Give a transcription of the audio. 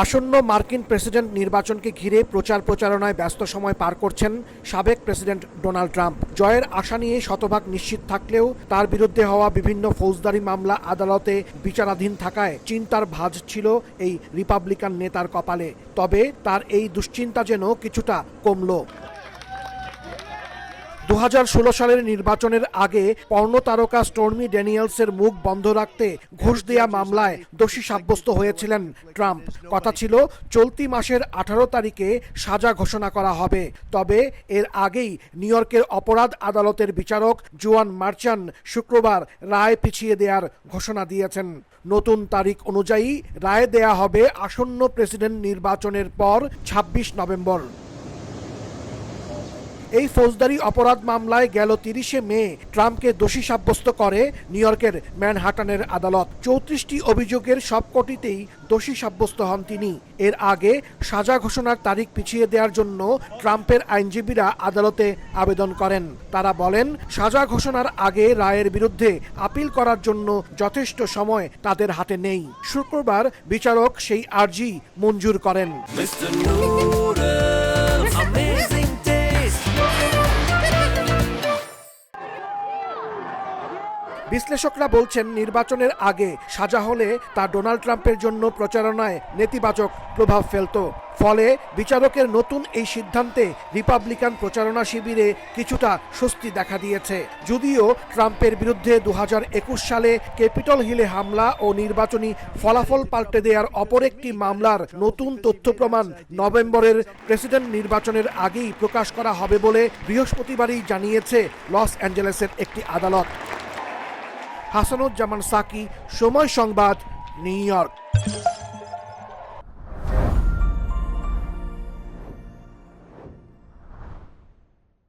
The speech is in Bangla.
আসন্ন মার্কিন প্রেসিডেন্ট নির্বাচনকে ঘিরে প্রচারণায় ব্যস্ত সময় পার করছেন সাবেক প্রেসিডেন্ট ডোনাল্ড ট্রাম্প। জয়ের আশা নিয়ে শতভাগ নিশ্চিত থাকলেও তার বিরুদ্ধে হওয়া বিভিন্ন ফৌজদারি মামলা আদালতে বিচারাধীন থাকায় চিন্তার ভাঁজ ছিল এই রিপাবলিকান নেতার কপালে। তবে তার এই দুশ্চিন্তা যেন কিছুটা কমল। 2016 সালের নির্বাচনের আগে পর্নো তারকা স্টর্মি ড্যানিয়েলসের মুখ বন্ধ রাখতে ঘুষ দেয়া মামলায় দোষী সাব্যস্ত হয়েছিলেন ট্রাম্প। কথা ছিল চলতি মাসের 18 তারিখে সাজা ঘোষণা করা হবে। তবে এর আগেই নিউ ইয়র্কের অপরাধ আদালতের বিচারক জুয়ান মার্চান শুক্রবার রায় পিছিয়ে দেওয়ার ঘোষণা দিয়েছেন। নতুন তারিখ অনুযায়ী রায় দেয়া হবে আসন্ন প্রেসিডেন্ট নির্বাচনের পর 26 নভেম্বর। এই ফৌজদারি অপরাধ মামলায় গেল 30 মে ট্রাম্পকে দোষী সাব্যস্ত করে নিউ ইয়র্কের ম্যানহাটানের আদালত। 34টি অভিযোগের সবকটিতেই দোষী সাব্যস্ত হন তিনি। এর আগে সাজা ঘোষণার তারিখ পিছিয়ে দেওয়ার জন্য ট্রাম্পের আইনজীবীরা আদালতে আবেদন করেন। তারা বলেন, সাজা ঘোষণার আগে রায়ের বিরুদ্ধে আপিল করার জন্য যথেষ্ট সময় তাদের হাতে নেই। শুক্রবার বিচারক সেই আর্জি মঞ্জুর করেন। বিশ্লেষকরা বলছেন, নির্বাচনের আগে সাজা হলে তা ডোনাল্ড ট্রাম্পের জন্য প্রচারণায় নেতিবাচক প্রভাব ফেলত। ফলে বিচারকের নতুন এই সিদ্ধান্তে রিপাবলিকান প্রচারণা শিবিরে কিছুটা স্বস্তি দেখা দিয়েছে। যদিও ট্রাম্পের বিরুদ্ধে 2021 সালে ক্যাপিটল হিলে হামলা ও নির্বাচনী ফলাফল পাল্টে দেওয়ার অপর একটি মামলার নতুন তথ্য প্রমাণ নভেম্বরের প্রেসিডেন্ট নির্বাচনের আগেই প্রকাশ করা হবে বলে বৃহস্পতিবারই জানিয়েছে লস অ্যাঞ্জেলেসের একটি আদালত। হাসানুজ্জামান সাকি, সময় সংবাদ, নিউ ইয়র্ক।